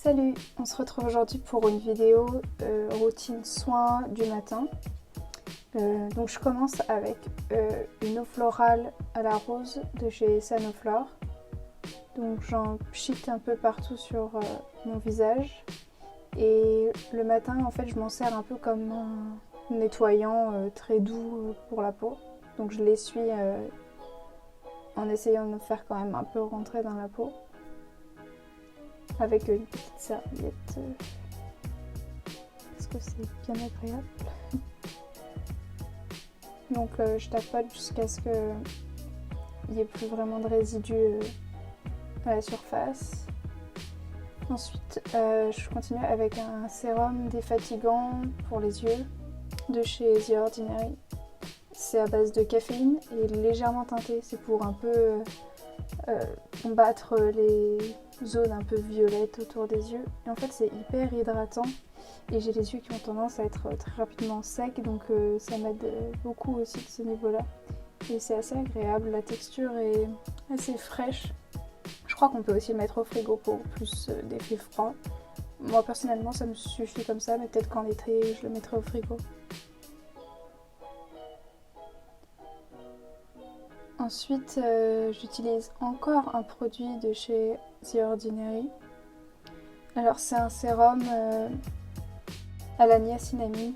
Salut, on se retrouve aujourd'hui pour une vidéo routine soins du matin. Donc je commence avec une eau florale à la rose de chez Sanoflore. Donc j'en pchite un peu partout sur mon visage. Et le matin en fait je m'en sers un peu comme un nettoyant très doux pour la peau. Donc je l'essuie en essayant de me faire quand même un peu rentrer dans la peau. Avec une petite serviette parce que c'est bien agréable. Donc je tapote jusqu'à ce qu'il n'y ait plus vraiment de résidus à la surface. Ensuite je continue avec un sérum défatigant pour les yeux de chez The Ordinary. C'est à base de caféine et légèrement teinté, c'est pour un peu combattre les zones un peu violettes autour des yeux. Et en fait c'est hyper hydratant et j'ai les yeux qui ont tendance à être très rapidement secs, donc ça m'aide beaucoup aussi de ce niveau là. Et c'est assez agréable, la texture est assez fraîche. Je crois qu'on peut aussi le mettre au frigo pour plus d'effet froid. Moi personnellement ça me suffit comme ça, mais peut-être qu'en été je le mettrai au frigo. Ensuite, j'utilise encore un produit de chez The Ordinary. Alors c'est un sérum à la niacinamide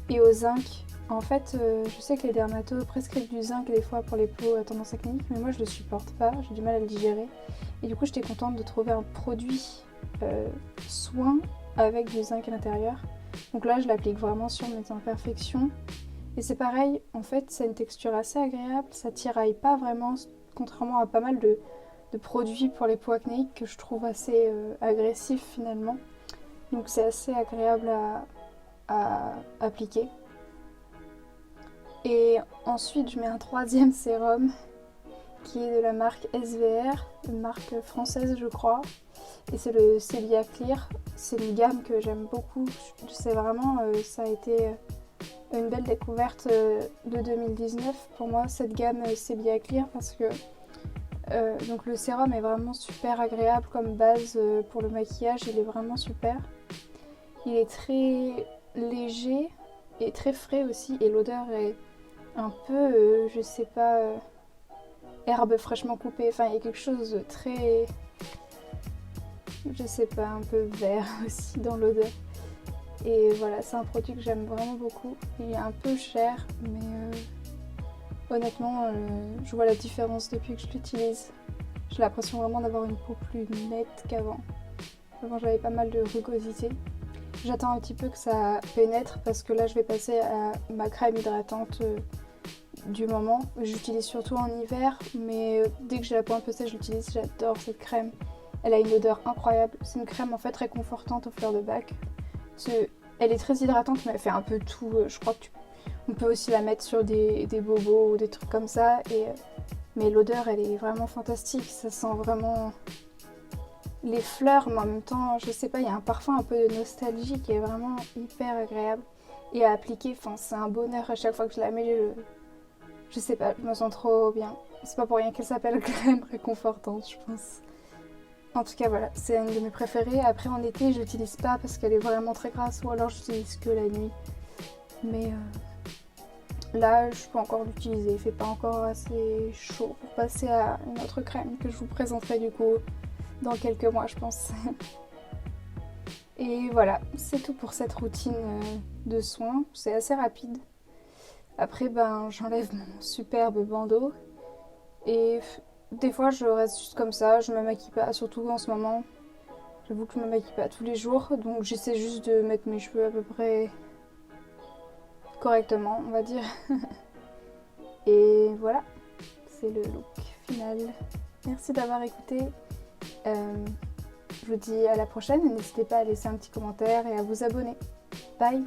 et au zinc. En fait, je sais que les dermatos prescrivent du zinc des fois pour les peaux à tendance acnéique, mais moi je le supporte pas, j'ai du mal à le digérer. Et du coup j'étais contente de trouver un produit soin avec du zinc à l'intérieur. Donc là je l'applique vraiment sur mes imperfections. Et c'est pareil, en fait, c'est une texture assez agréable, ça tiraille pas vraiment, contrairement à pas mal de produits pour les peaux acnéiques que je trouve assez agressifs finalement. Donc c'est assez agréable à appliquer. Et ensuite, je mets un troisième sérum qui est de la marque SVR, une marque française je crois. Et c'est le Sebia Clear. C'est une gamme que j'aime beaucoup. C'est vraiment, ça a été une belle découverte de 2019 pour moi, cette gamme Sebia Clear, parce que donc le sérum est vraiment super agréable comme base pour le maquillage, il est vraiment super. Il est très léger et très frais aussi, et l'odeur est un peu, je sais pas, herbe fraîchement coupée, enfin il y a quelque chose de très, je sais pas, un peu vert aussi dans l'odeur. Et voilà, c'est un produit que j'aime vraiment beaucoup. Il est un peu cher, mais honnêtement, je vois la différence depuis que je l'utilise. J'ai l'impression vraiment d'avoir une peau plus nette qu'avant. Avant, j'avais pas mal de rugosité. J'attends un petit peu que ça pénètre parce que là, je vais passer à ma crème hydratante du moment. J'utilise surtout en hiver, mais dès que j'ai la peau un peu sèche, je l'utilise. J'adore cette crème. Elle a une odeur incroyable. C'est une crème en fait réconfortante aux fleurs de bac. Elle est très hydratante, mais elle fait un peu tout. Je crois qu'on peut aussi la mettre sur des bobos ou des trucs comme ça. Mais l'odeur, elle est vraiment fantastique. Ça sent vraiment les fleurs, mais en même temps, je sais pas, il y a un parfum un peu de nostalgie qui est vraiment hyper agréable. Et à appliquer, enfin, c'est un bonheur à chaque fois que je la mets. Je sais pas, je me sens trop bien. C'est pas pour rien qu'elle s'appelle crème réconfortante, je pense. En tout cas voilà, c'est une de mes préférées. Après en été je l'utilise pas parce qu'elle est vraiment très grasse, ou alors j'utilise que la nuit. Mais là je peux encore l'utiliser, il fait pas encore assez chaud pour passer à une autre crème que je vous présenterai du coup dans quelques mois je pense. Et voilà, c'est tout pour cette routine de soins, c'est assez rapide. Après ben j'enlève mon superbe bandeau et des fois je reste juste comme ça, je me maquille pas, surtout en ce moment. J'avoue que je me maquille pas tous les jours, donc j'essaie juste de mettre mes cheveux à peu près correctement, on va dire. Et voilà, c'est le look final. Merci d'avoir écouté. Je vous dis à la prochaine, n'hésitez pas à laisser un petit commentaire et à vous abonner. Bye!